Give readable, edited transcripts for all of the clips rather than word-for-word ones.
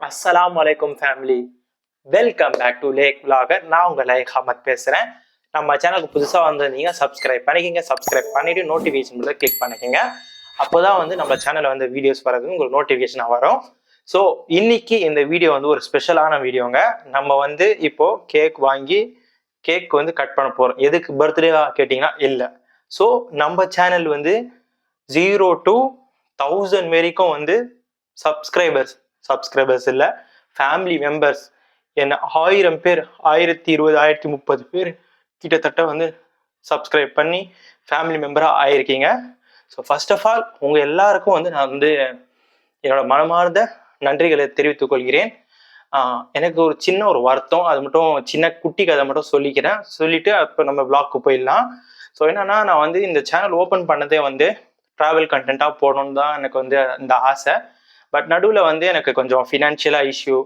அஸ்ஸலாமு அலைக்கும் family, welcome back to lake vlogger. நான் உங்கள் லைக் அஹமத் பேசுகிறேன். நம்ம சேனலுக்கு புதுசாக வந்திருந்தீங்க சப்ஸ்கிரைப் பண்ணிக்கிங்க. சப்ஸ்கிரைப் பண்ணிவிட்டு நோட்டிஃபிகேஷன் மட்டும் கிளிக் பண்ணிக்கோங்க. அப்போ தான் நம்ம சேனலில் வந்து வீடியோஸ் வர்றது உங்களுக்கு நோட்டிஃபிகேஷனாக வரும். ஸோ இன்னைக்கு இந்த வீடியோ வந்து ஒரு ஸ்பெஷலான வீடியோங்க. நம்ம வந்து இப்போது கேக் வாங்கி கேக் வந்து கட் பண்ண போகிறோம். எதுக்கு பர்த்டேவா கேட்டிங்கன்னா இல்லை. ஸோ நம்ம சேனல் வந்து 0 to 1000 வரைக்கும் வந்து சப்ஸ்கிரைபர்ஸ் இல்லை, ஃபேமிலி மெம்பர்ஸ் என்ன 1000 பேர், 1020, 1030 பேர் கிட்டத்தட்ட வந்து சப்ஸ்கிரைப் பண்ணி ஃபேமிலி மெம்பராக ஆயிருக்கீங்க. ஸோ ஃபர்ஸ்ட் ஆஃப் ஆல் உங்கள் எல்லாருக்கும் வந்து நான் வந்து என்னோட மனமார்ந்த நன்றிகளை தெரிவித்துக் கொள்கிறேன். எனக்கு ஒரு சின்ன வருத்தம், அது மட்டும் சின்ன குட்டி கதை மட்டும் சொல்லிட்டு அப்போ நம்ம vlogக்கு போயிடலாம். ஸோ என்னன்னா, நான் வந்து இந்த சேனல் ஓப்பன் பண்ணதே வந்து ட்ராவல் கண்டென்ட்டாக போடணும்னு தான் எனக்கு வந்து இந்த ஆசை. பட் நடுவில் வந்து எனக்கு கொஞ்சம் ஃபினான்ஷியலாக இஷ்யூ,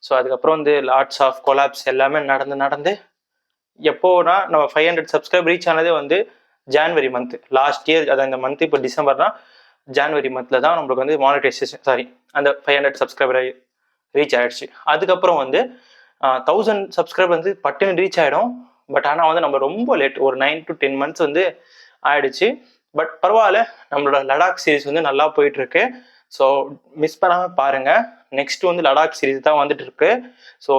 ஸோ அதுக்கப்புறம் வந்து லாட்ஸ் ஆஃப் கொலாப்ஸ் எல்லாமே நடந்து எப்போனா நம்ம 500 சப்ஸ்கிரைப் ரீச் ஆனதே வந்து ஜான்வரி மந்த் லாஸ்ட் இயர். அதான் இந்த மந்த் இப்போ டிசம்பர்னா ஜான்வரி மந்தில் தான் நம்மளுக்கு வந்து மானிட்டைசேஷன் அந்த 500 சப்ஸ்கிரைபர் ரீச் ஆகிடுச்சு. அதுக்கப்புறம் வந்து 1000 சப்ஸ்கிரைபர் வந்து பட்டுன்னு ரீச் ஆகிடும். பட் ஆனால் வந்து நம்ம ரொம்ப லேட், ஒரு 9 to 10 months வந்து ஆயிடுச்சு. பட் பரவாயில்ல, நம்மளோட லடாக் சீரீஸ் வந்து நல்லா போயிட்டுருக்கு. ஸோ மிஸ் பண்ணாமல் பாருங்கள். நெக்ஸ்ட் வந்து லடாக் சீரீஸ் தான் வந்துட்டு இருக்கு. ஸோ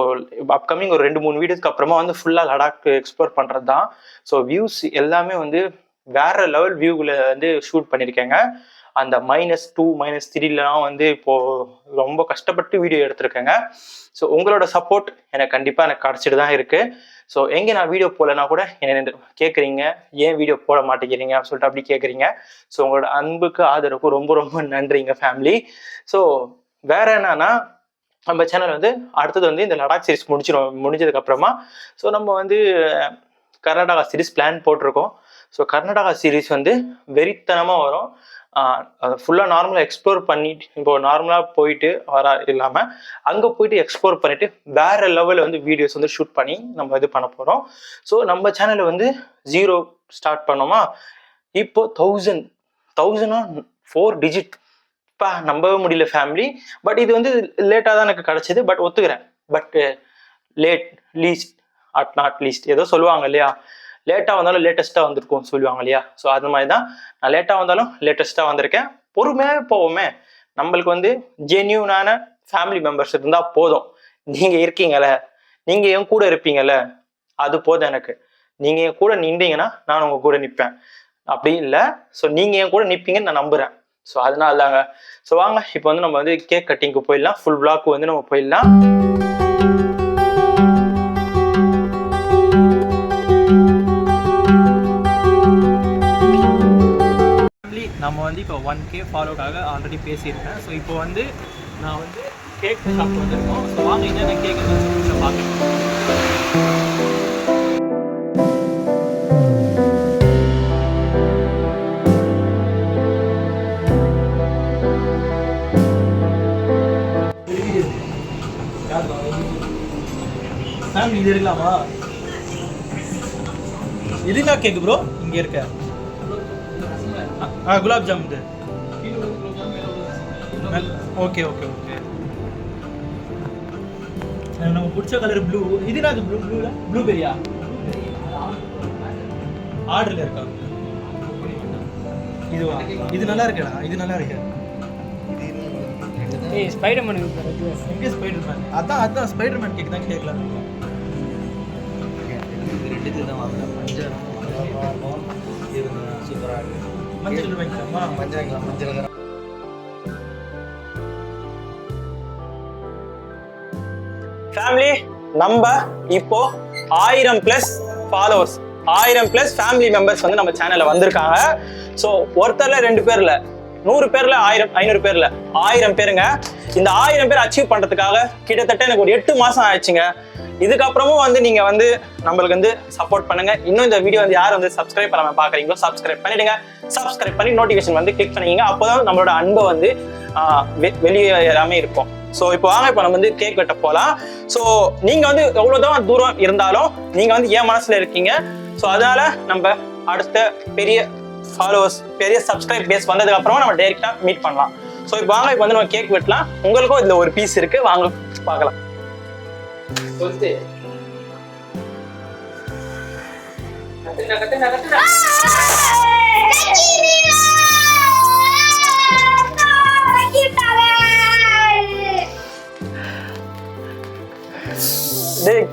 அப்கமிங் ஒரு 2-3 வீடியோஸ்க்கு அப்புறமா வந்து ஃபுல்லாக லடாக் எக்ஸ்ப்ளோர் பண்ணுறது தான். ஸோ வியூஸ் எல்லாமே வந்து வேற லெவல் வியூவில் வந்து ஷூட் பண்ணியிருக்கேங்க. அந்த -2 -3லாம் வந்து இப்போது ரொம்ப கஷ்டப்பட்டு வீடியோ எடுத்திருக்கேங்க. ஸோ உங்களோட சப்போர்ட் எனக்கு கண்டிப்பாக கிடச்சிட்டு தான் இருக்குது. ஸோ எங்கே நான் வீடியோ போடலைன்னா கூட என்ன கேட்குறீங்க, ஏன் வீடியோ போட மாட்டேங்கிறீங்க அப்படின்னு சொல்லிட்டு அப்படி கேட்குறீங்க. ஸோ உங்களோட அன்புக்கு ஆதரவுக்கு ரொம்ப ரொம்ப நன்றிங்க ஃபேமிலி. ஸோ வேற என்னன்னா, நம்ம சேனல் வந்து அடுத்தது வந்து இந்த லடாக் சீரிஸ் முடிஞ்சதுக்கு அப்புறமா ஸோ நம்ம வந்து கர்நாடகா சீரிஸ் பிளான் போட்டிருக்கோம். ஸோ கர்நாடகா சீரிஸ் வந்து வெறித்தனமாக வரும். ஃபுல்லாக நார்மலாக எக்ஸ்ப்ளோர் பண்ணிட்டு, இப்போ நார்மலாக போயிட்டு வர இல்லாமல் அங்கே போயிட்டு எக்ஸ்ப்ளோர் பண்ணிட்டு வேற லெவலில் வந்து வீடியோஸ் வந்து ஷூட் பண்ணி நம்ம இது பண்ண போகிறோம். ஸோ நம்ம சேனலில் வந்து 0 ஸ்டார்ட் பண்ணோமா, இப்போ 1000 4 டிஜிட் நம்பவே முடியல ஃபேமிலி. பட் இது வந்து லேட்டாக தான் எனக்கு கிடச்சிது. பட் ஒத்துக்கிறேன். But late least at not least ஏதோ சொல்லுவாங்க இல்லையா, லேட்டாக வந்தாலும் லேட்டஸ்ட்டாக வந்திருக்கும் சொல்லுவாங்க இல்லையா. ஸோ அது மாதிரி தான் நான் லேட்டாக வந்தாலும் லேட்டஸ்ட்டாக வந்திருக்கேன். பொறுமையாக போவோமே, நம்மளுக்கு வந்து ஜென்யூனான ஃபேமிலி மெம்பர்ஸ் இருந்தால் போதும். நீங்கள் இருக்கீங்களே, நீங்கள் என் கூட இருப்பீங்கள்ல, அது போதும் எனக்கு. நீங்கள் என் கூட நின்றீங்கன்னா நான் உங்கள் கூட நிற்பேன், அப்படி இல்லை. ஸோ நீங்கள் என் கூட நிற்பீங்கன்னு நான் நம்புகிறேன். ஸோ அதனால தாங்க. ஸோ வாங்க இப்போ வந்து நம்ம வந்து கேக் கட்டிங்க்கு போயிடலாம். ஃபுல் vlog வந்து நம்ம போயிடலாம். நம்ம வந்து இப்போ 1K ஃபாலோக்காக ஆல்ரெடி பேசியிருக்கேன். ஸோ இப்போ வந்து நான் வந்து கேக் ஷாப் வந்துருக்கோம். ஸோ வாங்க என்னென்ன கேக் பார்க்கலாம். ஃபேமிலி இது இருக்கலாமா? இதுனா கேக் ப்ரோ இங்கே இருக்க gulab jamun. Okay okay okay. நம்ம பிடிச்ச கலர் ப்ளூ. இதுனா அது ப்ளூபெரியா ஆர்டர்ல இருக்கா? இதுவா? இது நல்லா இருக்குடா, இது நல்லா இருக்கு. ஏய் ஸ்பைடர்மேன் எங்கே ஸ்பைடர்மேன்? அதான் ஸ்பைடர்மேன் கேக் தான் கேட்கலாம். ரெண்டு தான் வாங்கலாம். சூப்பராக இருக்கு. மஞ்சள் வாங்கிக்கலாமா? மஞ்சள் ஃபேமிலி, நம்ம இப்போ 1000+ ஃபாலோவர்ஸ், 1000+ ஃபேமிலி மெம்பர்ஸ் வந்து நம்ம சேனல்ல வந்திருக்காங்க. ஸோ ஒருத்தர்ல 2 பேர் இல்ல, 100 பேர்ல 1000, 500 பேர்ல 1000 பேருங்க. இந்த 1000 பேர் அச்சீவ் பண்றதுக்காக கிட்டத்தட்ட எனக்கு ஒரு 8 மாசம் ஆயிடுச்சுங்க. இதுக்கப்புறமும் வந்து நீங்க வந்து நம்மளுக்கு வந்து சப்போர்ட் பண்ணுங்க. இன்னும் இந்த வீடியோ வந்து யார் வந்து சப்ஸ்கிரைப் பண்ணாம பாக்குறீங்களோ சப்ஸ்கிரைப் பண்ணிடுங்க. சப்ஸ்கிரைப் பண்ணி நோட்டிஃபிகேஷன் வந்து கிளிக் பண்ணிக்கிங்க. அப்போதான் நம்மளோட அன்பை வந்து வெளியே எல்லாமே இருக்கும். ஸோ இப்போ வாங்க, இப்போ நம்ம வந்து கேக் வெட்ட போகலாம். ஸோ நீங்க வந்து எவ்வளவுதான் தூரம் இருந்தாலும் நீங்க வந்து என் மனசுல இருக்கீங்க. ஸோ அதனால நம்ம அடுத்த பெரிய ஃபாலோவர்ஸ், பெரிய சப்ஸ்கிரைப் பேஸ் வந்ததுக்கு அப்புறமா நம்ம டைரக்டா மீட் பண்ணலாம். ஸோ இப்போ வாங்க இப்போ வந்து நம்ம கேக் வெட்டலாம். உங்களுக்கும் இதுல ஒரு பீஸ் இருக்கு, வாங்க பார்க்கலாம்.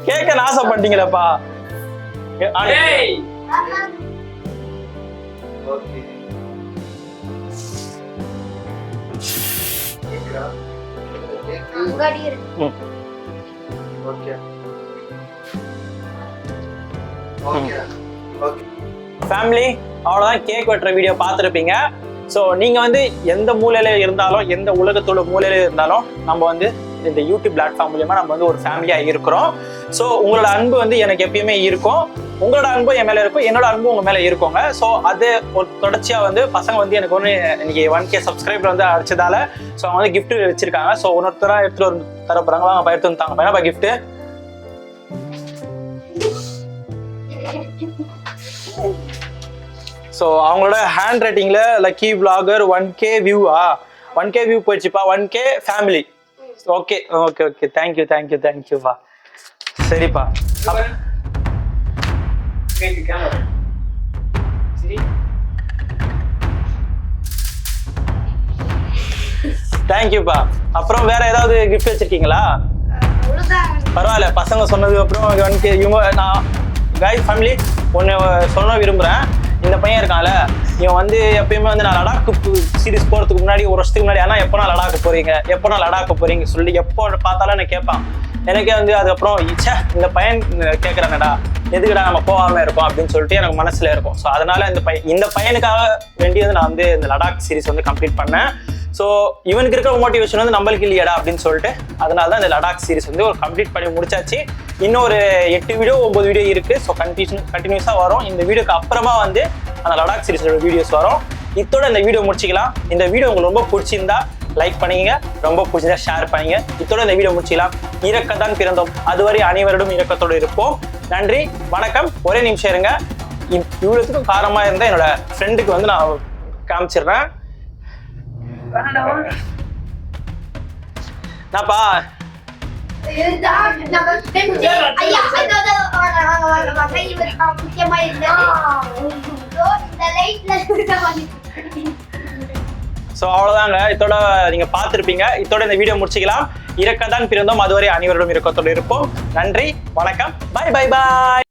கேக்க நாசம் பண்ணிட்டீங்களப்பா. ஃபேமிலி அவ்வளவுதான், கேக் வெட்டுற வீடியோ பார்த்துருப்பீங்க. ஸோ நீங்க வந்து எந்த மூலையில இருந்தாலும், எந்த உலகத்தோட மூலையில இருந்தாலும், நம்ம வந்து இந்த யூடியூப் பிளாட்ஃபார்ம் மூலியமா நம்ம வந்து ஒரு ஃபேமிலியா இருக்கிறோம். ஸோ உங்களோட அன்பு வந்து எனக்கு எப்பயுமே இருக்கும், உங்களோட அன்பும் என் மேல இருக்கும், என்னோட அன்பும் உங்க மேல இருக்குங்க. ஸோ அது ஒரு தொடர்ச்சியா வந்து பசங்க வந்து எனக்கு ஒன்று இன்னைக்கு 1K சப்ஸ்கிரைபர் வந்து அடிச்சதால ஸோ அவங்க வந்து கிஃப்ட் வச்சிருக்காங்க. ஸோ ஒன்னொருத்தரா எடுத்துட்டு வந்து தர போறாங்க. வாங்க எடுத்து வந்து தாங்க பையனா கிஃப்ட். ஸோ அவங்களோட ஹேண்ட் ரைட்டிங்ல லக்கி vlogger 1K வியூவா, 1K வியூ போயிடுச்சுப்பா, 1K family. Okay okay okay, thank you thank you தேங்க்யூப்பா. சரிப்பா, தேங்க்யூப்பா. அப்புறம் வேற ஏதாவது கிஃப்ட் வச்சிருக்கீங்களா? பரவாயில்ல, பசங்க சொன்னதுக்கு அப்புறம் 1K இவங்க நான் கைஸ் ஃபேமிலி ஒன்று சொல்ல விரும்புகிறேன். இந்த பையன் இருக்கான்ல, இவன் வந்து எப்பயுமே வந்து நான் லடாக் சீரிஸ் போகிறதுக்கு முன்னாடி, ஒரு வருஷத்துக்கு முன்னாடி, ஆனால் எப்போ நான் லடாக்கு போகிறீங்க, எப்போ நான் லடாக்கு போகிறீங்க சொல்லி எப்போ பார்த்தாலும் எனக்கு கேட்பான். எனக்கே வந்து அதுக்கப்புறம் இச்சே இந்த பையன் கேட்குறாங்கடா, எதுக்குடா நம்ம போகாமல் இருக்கோம் அப்படின்னு சொல்லிட்டு எனக்கு மனசில் இருக்கும். ஸோ அதனால இந்த பையனுக்காக வேண்டி வந்து நான் வந்து இந்த லடாக் சீரிஸ் வந்து கம்ப்ளீட் பண்ணேன். ஸோ இவனுக்கு இருக்கிற மோட்டிவேஷன் வந்து நம்மளுக்கு இல்லையாடா அப்படின்னு சொல்லிட்டு அதனால தான் இந்த லடாக் சீரிஸ் வந்து ஒரு கம்ப்ளீட் பண்ணி முடிச்சாச்சு. இன்னும் ஒரு 8 வீடியோ 9 வீடியோ இருக்குது. ஸோ கண்டினியூஸாக வரும். இந்த வீடியோக்கு அப்புறமா வந்து அந்த லடாக் சீரிஸோட வீடியோஸ் வரும். இதோட இந்த வீடியோ முடிச்சிக்கலாம். இந்த வீடியோ உங்களுக்கு ரொம்ப பிடிச்சிருந்தா லைக் பண்ணிங்க, ரொம்ப பிடிச்சிருந்தா ஷேர் பண்ணிங்க. இதோட இந்த வீடியோ முடிச்சிக்கலாம். இறக்கத்தான் பிறந்தோம், அதுவரை அனைவரிடம் இறக்கத்தோடு இருப்போம். நன்றி, வணக்கம். ஒரே நிமிஷம் இருங்க. இவ்வளோத்துக்கும் காரணமாக இருந்தால் என்னோட ஃப்ரெண்டுக்கு வந்து நான் காமிச்சிடுறேன். நான்ப்பா ஸோ அவ்வளோதாங்க. இதோட நீங்க பார்த்துருப்பீங்க. இதோட இந்த வீடியோ முடிச்சிக்கலாம். இறக்கத்தான் பிறந்தோம், அதுவரை அனைவரிடம் இறக்கத்தோடு இருப்போம். நன்றி, வணக்கம், பாய் பாய் பாய்.